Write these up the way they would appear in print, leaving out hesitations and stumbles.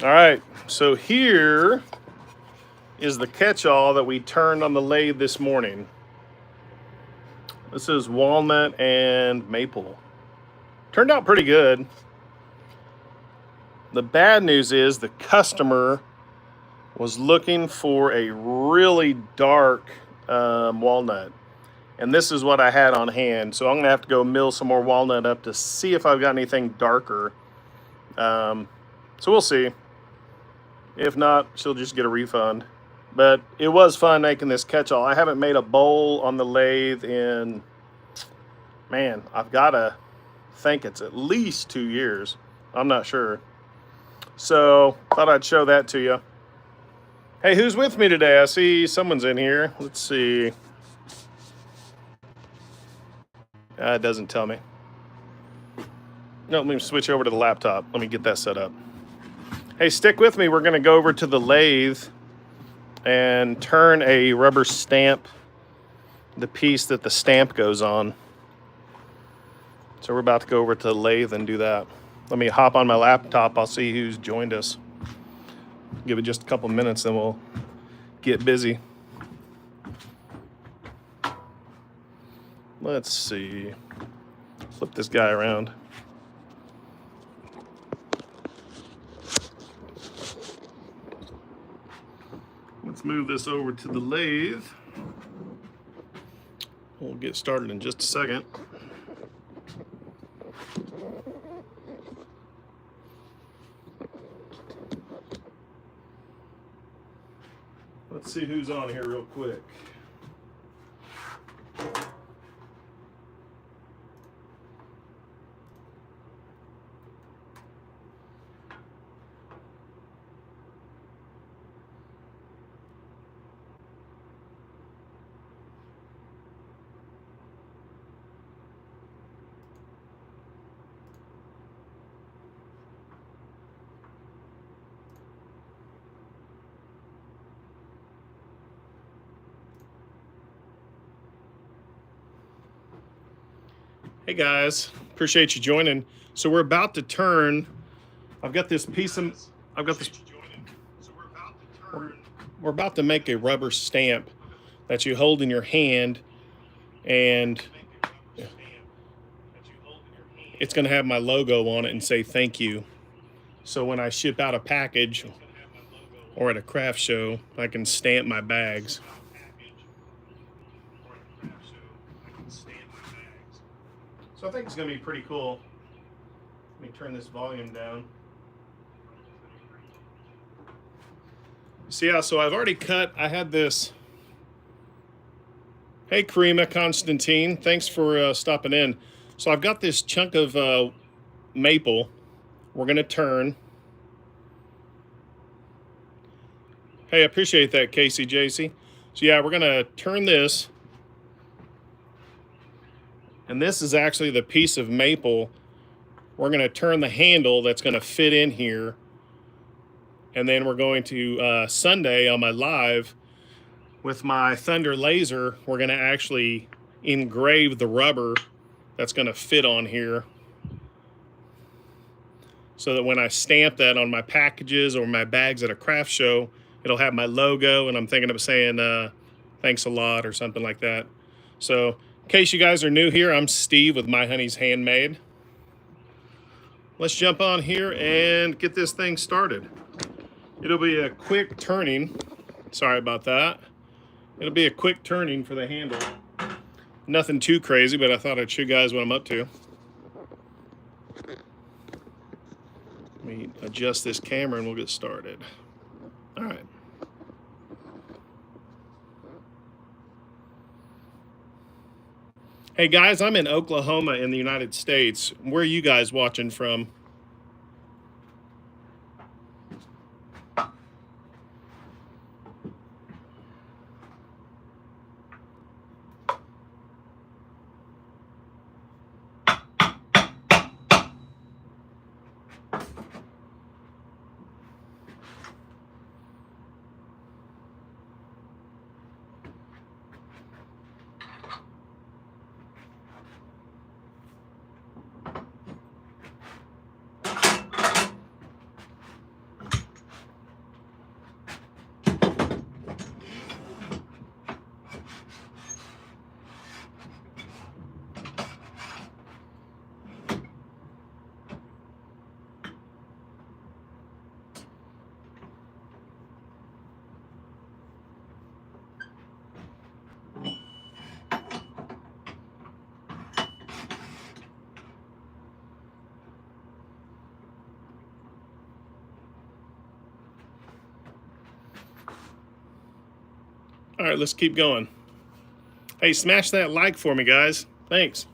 All right, so here is the catch-all that we turned on the lathe this morning. This is walnut and maple. Turned out pretty good. The bad news is the customer was looking for a really dark walnut. And this is what I had on hand. So I'm gonna have to go mill some more walnut up to see if I've got anything darker. So we'll see. If not, she'll just get a refund. But it was fun making this catch-all. I haven't made a bowl on the lathe in, man, I've gotta think it's at least 2 years. I'm not sure. So thought I'd show that to you. Hey, who's with me today? I see someone's in here. Let's see. It doesn't tell me. No, let me switch over to the laptop. Let me get that set up. Hey, stick with me. We're going to go over to the lathe and turn a rubber stamp, the piece that the stamp goes on. So we're about to go over to the lathe and do that. Let me hop on my laptop. I'll see who's joined us. Give it just a couple minutes, then we'll get busy. Let's see. Flip this guy around. Let's move this over to the lathe. We'll get started in just a second. Let's see who's on here real quick. Hey guys, appreciate you joining. So we're about to turn. I've got this piece of. We're about to make a rubber stamp that you hold in your hand, and it's going to have my logo on it and say thank you. So when I ship out a package or at a craft show, I can stamp my bags. So I think it's going to be pretty cool. Let me turn this volume down. So yeah, so I've already cut. I had this. Hey, Karima Constantine, thanks for stopping in. So I've got this chunk of maple. We're going to turn. Hey, I appreciate that, Casey JC. So yeah, we're going to turn this. And this is actually the piece of maple. We're going to turn the handle that's going to fit in here. And then we're going to, Sunday on my live, with my Thunder laser, we're going to actually engrave the rubber that's going to fit on here. So that when I stamp that on my packages or my bags at a craft show, it'll have my logo, and I'm thinking of saying thanks a lot or something like that. So in case you guys are new here, I'm Steve with My Honey's Handmade. Let's jump on here and get this thing started. It'll be a quick turning. Sorry about that. It'll be a quick turning for the handle. Nothing too crazy, but I thought I'd show you guys what I'm up to. Let me adjust this camera and we'll get started. All right. Hey guys, I'm in Oklahoma in the United States. Where are you guys watching from? All right, let's keep going. Hey, smash that like for me, guys. Thanks.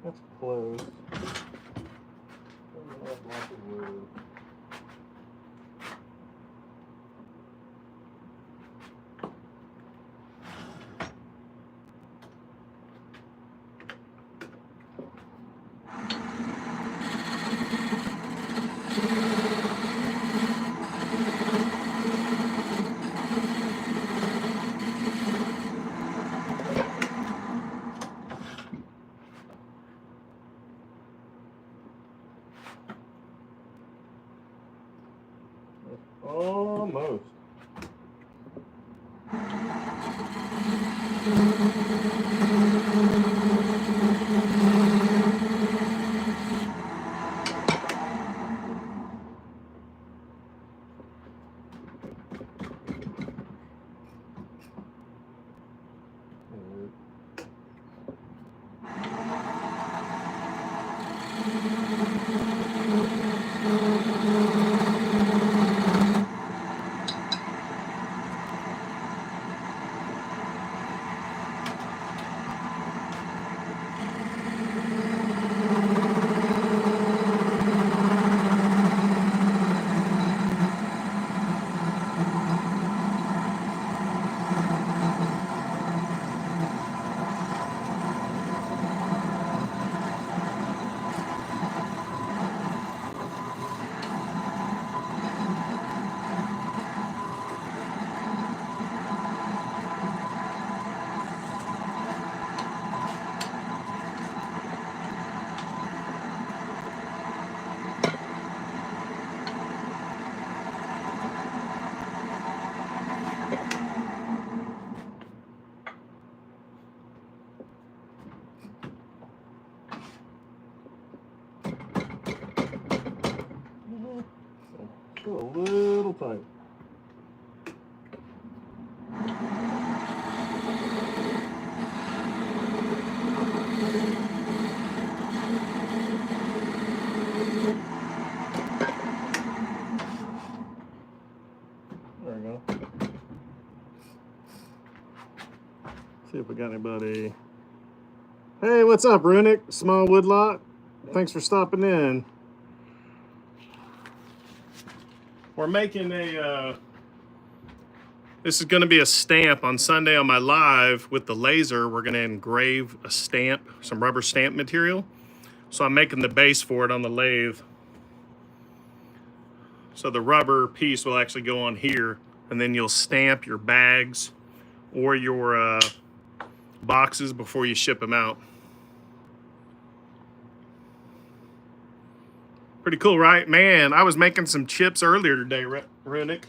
That's close. Doesn't have lots of wood. Almost. Still a little tight. There we go. See if we got anybody. Hey, what's up, Runic? Small Woodlot. Thanks for stopping in. We're making this is going to be a stamp on Sunday on my live with the laser. We're going to engrave a stamp, some rubber stamp material. So I'm making the base for it on the lathe. So the rubber piece will actually go on here, and then you'll stamp your bags or your boxes before you ship them out. Pretty cool, right? Man, I was making some chips earlier today, Runic.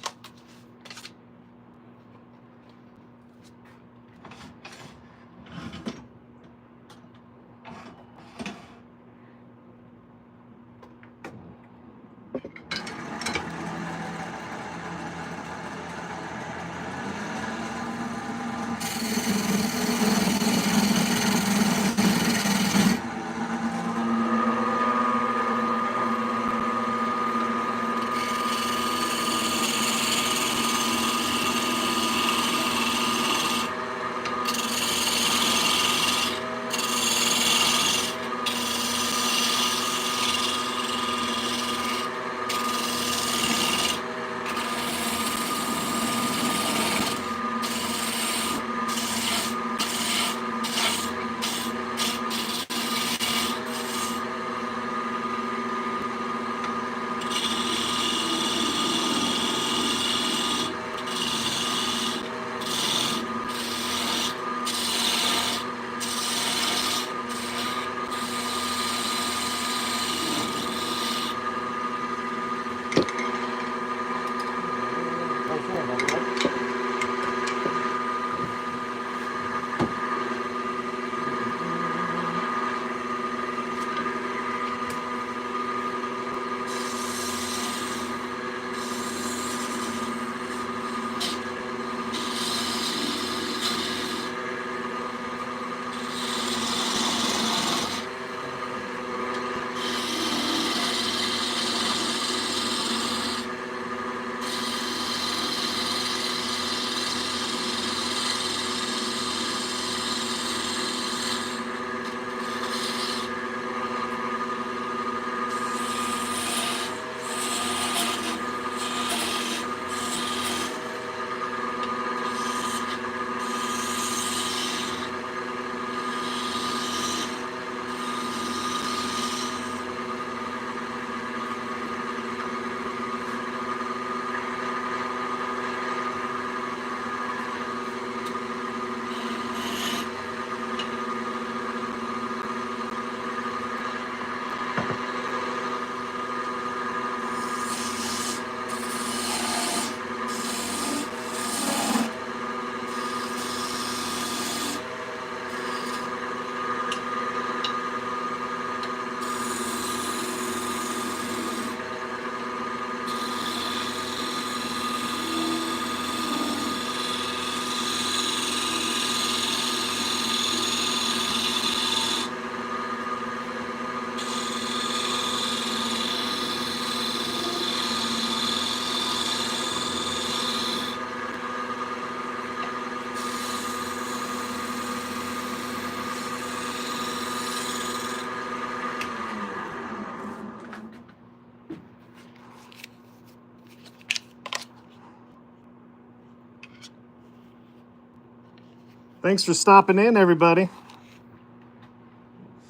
Thanks for stopping in, everybody.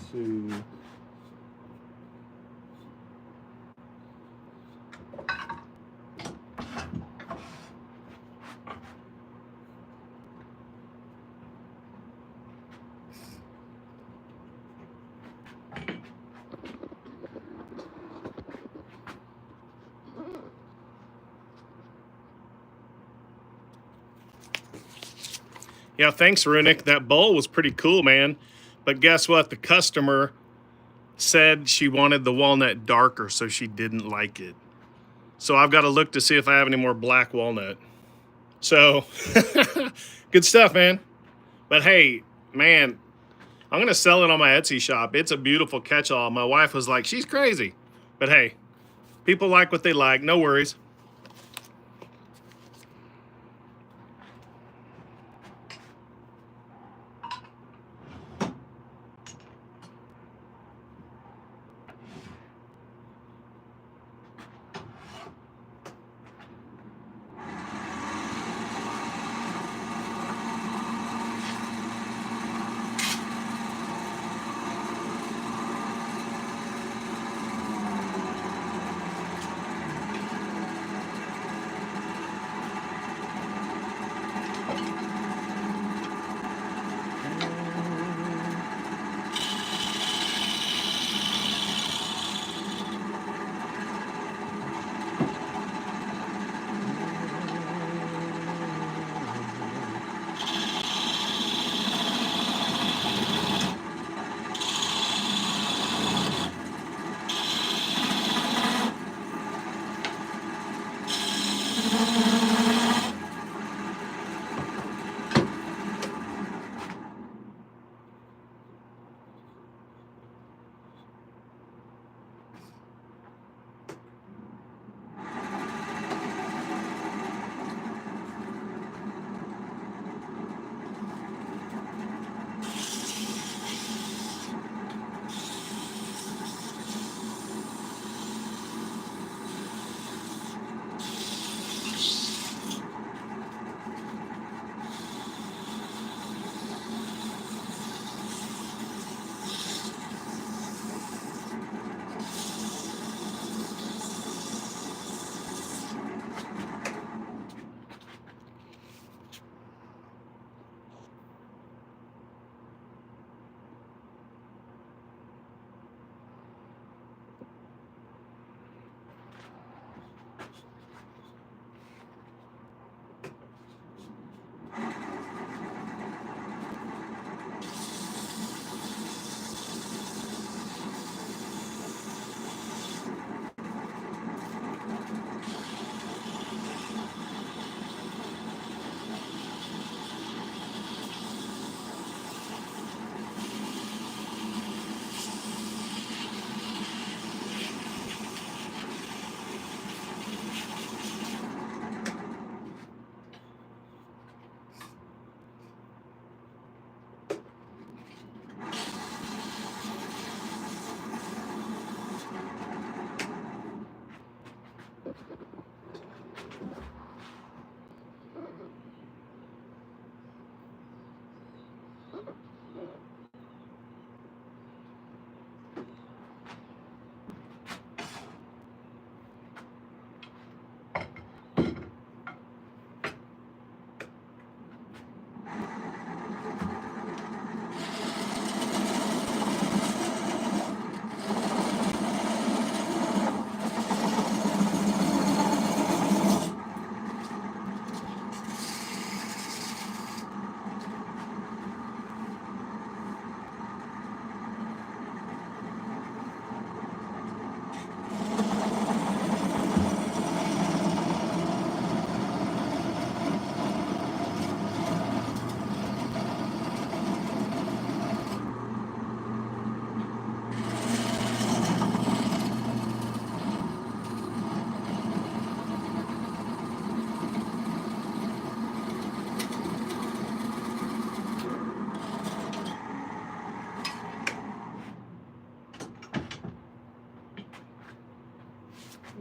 Let's see. Yeah, thanks, Runic. That bowl was pretty cool, man. But guess what? The customer said she wanted the walnut darker, so she didn't like it. So I've got to look to see if I have any more black walnut. So, good stuff, man. But hey, man, I'm going to sell it on my Etsy shop. It's a beautiful catch-all. My wife was like, she's crazy. But hey, people like what they like. No worries.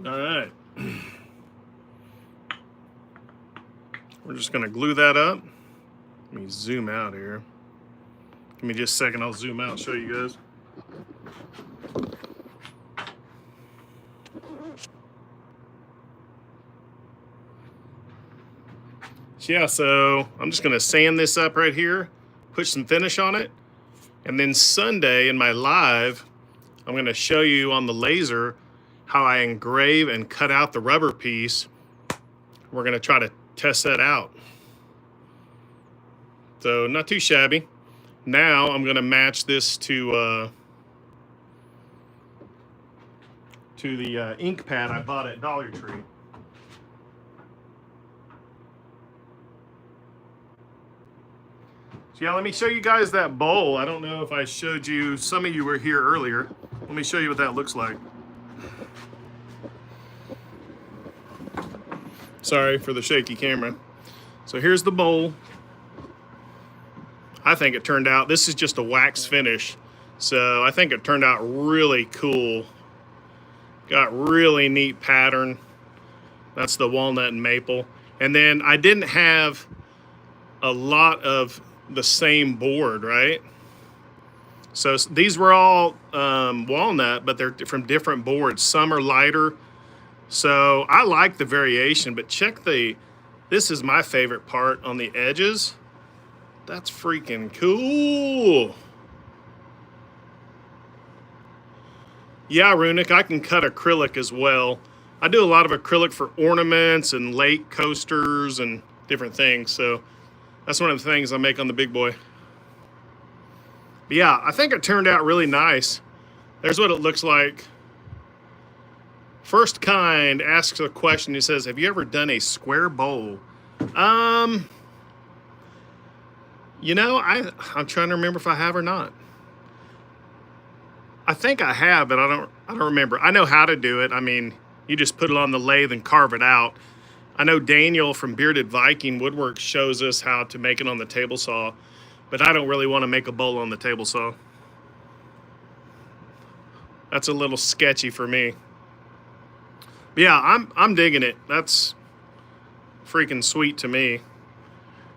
All right. We're just going to glue that up. Let me zoom out here. Give me just a second, I'll zoom out and show you guys. Yeah, so I'm just gonna sand this up right here, put some finish on it, and then Sunday in my live, I'm gonna show you on the laser how I engrave and cut out the rubber piece. We're gonna try to test that out. So not too shabby. Now I'm gonna match this to the ink pad I bought at Dollar Tree. So yeah, let me show you guys that bowl. I don't know if I showed you, some of you were here earlier. Let me show you what that looks like. Sorry for the shaky camera. So here's the bowl. I think it turned out, this is just a wax finish. So I think it turned out really cool. Got really neat pattern. That's the walnut and maple. And then I didn't have a lot of the same board, right? So these were all walnut, but they're from different boards. Some are lighter. So I like the variation, but check this is my favorite part on the edges. That's freaking cool. Yeah, Runic, I can cut acrylic as well. I do a lot of acrylic for ornaments and lake coasters and different things. So that's one of the things I make on the big boy. But yeah, I think it turned out really nice. There's what it looks like. First Kind asks a question. He says, have you ever done a square bowl? You know, I'm trying to remember if I have or not. I think I have, but I don't remember. I know how to do it. I mean, you just put it on the lathe and carve it out. I know Daniel from Bearded Viking Woodwork shows us how to make it on the table saw, but I don't really want to make a bowl on the table saw. That's a little sketchy for me. But yeah, I'm digging it. That's freaking sweet to me.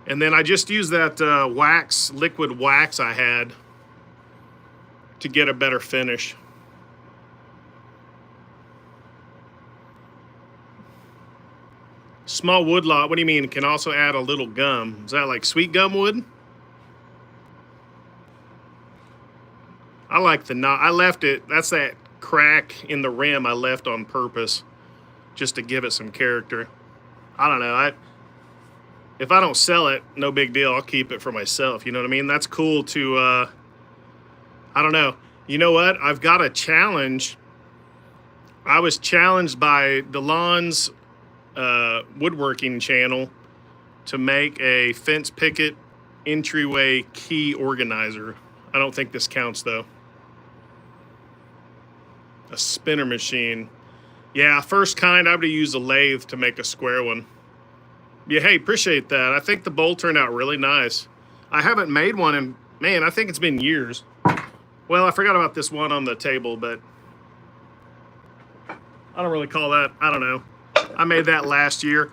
And then I just used that liquid wax I had to get a better finish. Small wood lot, what do you mean? Can also add a little gum. Is that like sweet gum wood? I like the knot. I left it, that's that crack in the rim I left on purpose just to give it some character. I don't know. If I don't sell it, no big deal. I'll keep it for myself. You know what I mean? That's cool to, I don't know. You know what? I've got a challenge. I was challenged by DeLon's woodworking channel to make a fence picket entryway key organizer. I don't think this counts though. A spinner machine. Yeah, First Kind, I would have used a lathe to make a square one. Yeah, hey, appreciate that. I think the bowl turned out really nice. I haven't made one in, man, I think it's been years. Well, I forgot about this one on the table, but I don't really call that, I don't know. I made that last year.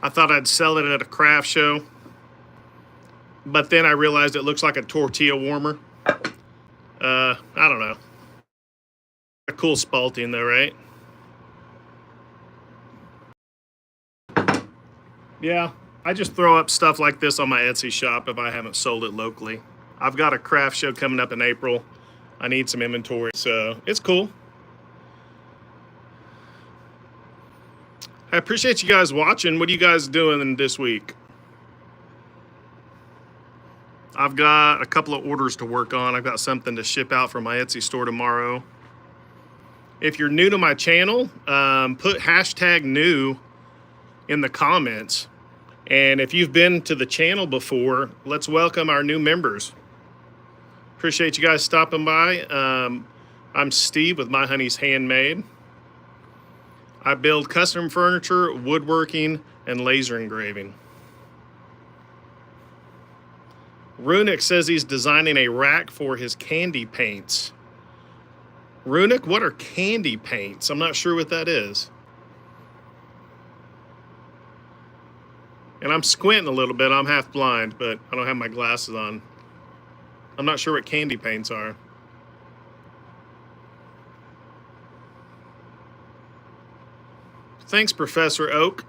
I thought I'd sell it at a craft show, but then I realized it looks like a tortilla warmer. I don't know. A cool spalting though, right? Yeah, I just throw up stuff like this on my Etsy shop if I haven't sold it locally. I've got a craft show coming up in April. I need some inventory, so it's cool. I appreciate you guys watching. What are you guys doing this week? I've got a couple of orders to work on. I've got something to ship out from my Etsy store tomorrow. If you're new to my channel, put hashtag new in the comments. And if you've been to the channel before, let's welcome our new members. Appreciate you guys stopping by. I'm Steve with My Honey's Handmade. I build custom furniture, woodworking, and laser engraving. Runic says he's designing a rack for his candy paints. Runic, what are candy paints? I'm not sure what that is. And I'm squinting a little bit. I'm half blind, but I don't have my glasses on. I'm not sure what candy paints are. Thanks, Professor Oak.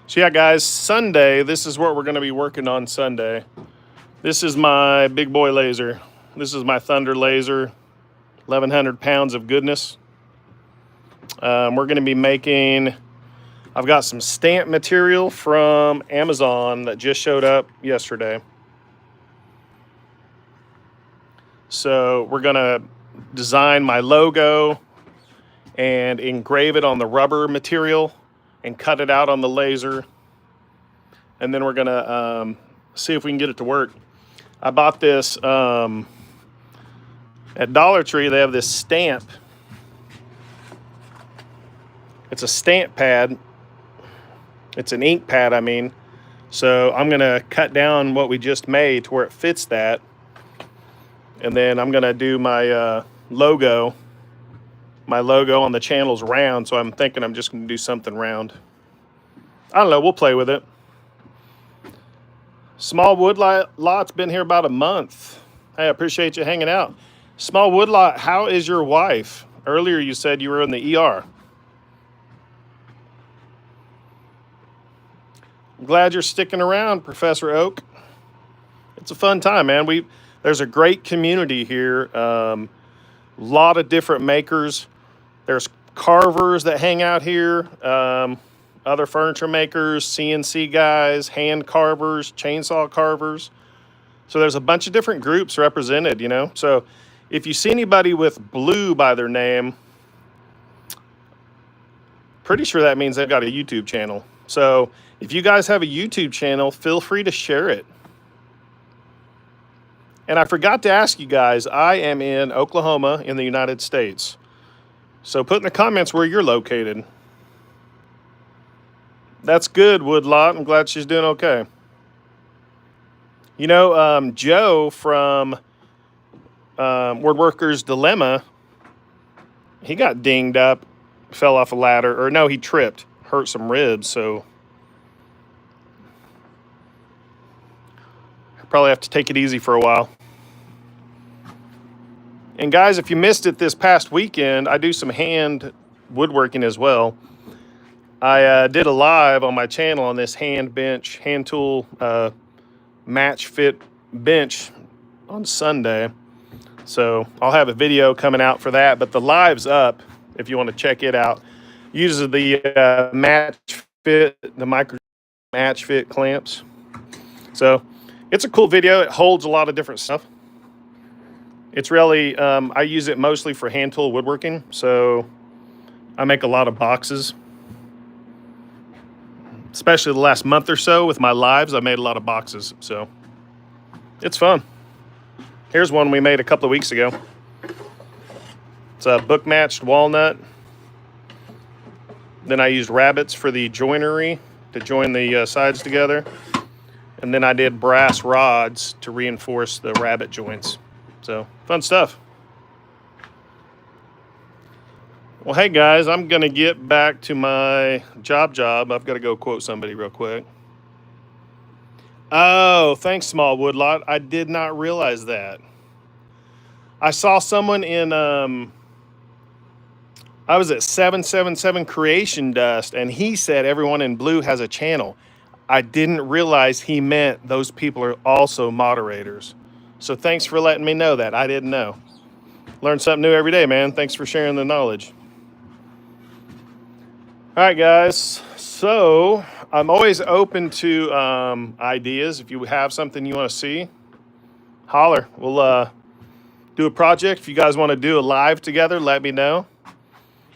So yeah, guys, Sunday, this is what we're going to be working on Sunday. This is my big boy laser. This is my Thunder laser, 1,100 pounds of goodness. We're going to be making, I've got some stamp material from Amazon that just showed up yesterday. So we're going to design my logo and engrave it on the rubber material and cut it out on the laser. And then we're going to see if we can get it to work. I bought this at Dollar Tree. They have this stamp. It's a stamp pad. It's an ink pad, I mean. So I'm going to cut down what we just made to where it fits that. And then I'm going to do my logo. My logo on the channel's round, so I'm thinking I'm just going to do something round. I don't know. We'll play with it. Small Woodlot's been here about a month. Hey, I appreciate you hanging out. Small Woodlot, how is your wife? Earlier you said you were in the ER. I'm glad you're sticking around, Professor Oak. It's a fun time, man. There's a great community here. Lot of different makers. There's carvers that hang out here. Other furniture makers, CNC guys, hand carvers, chainsaw carvers. So there's a bunch of different groups represented, you know. So if you see anybody with Blue by their name, pretty sure that means they've got a YouTube channel. So if you guys have a YouTube channel, feel free to share it. And I forgot to ask you guys, I am in Oklahoma in the United States. So put in the comments where you're located. That's good, Woodlot. I'm glad she's doing okay. You know, Joe from Woodworker's Dilemma, he got dinged up, fell off a ladder, or no, he tripped, hurt some ribs, so probably have to take it easy for a while. And guys, if you missed it this past weekend, I do some hand woodworking as well. I did a live on my channel on this hand tool match fit bench on Sunday. So I'll have a video coming out for that, but the live's up if you want to check it out. Uses the match fit, the micro match fit clamps. So it's a cool video. It holds a lot of different stuff. It's really, I use it mostly for hand tool woodworking. So I make a lot of boxes. Especially the last month or so with my lives, I made a lot of boxes. So it's fun. Here's one we made a couple of weeks ago. It's a book matched walnut. Then I used rabbets for the joinery to join the sides together. And then I did brass rods to reinforce the rabbet joints. So fun stuff. Well, hey guys, I'm going to get back to my job. I've got to go quote somebody real quick. Oh, thanks, Small Woodlot. I did not realize that. I saw someone in, I was at 777 Creation Dust, and he said everyone in blue has a channel. I didn't realize he meant those people are also moderators. So thanks for letting me know that. I didn't know. Learn something new every day, man. Thanks for sharing the knowledge. All right, guys. So I'm always open to ideas. If you have something you want to see, holler. We'll do a project. If you guys want to do a live together, let me know.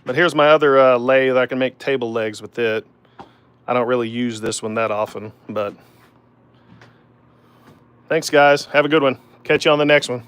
But here's my other lathe. I can make table legs with it. I don't really use this one that often, but thanks, guys. Have a good one. Catch you on the next one.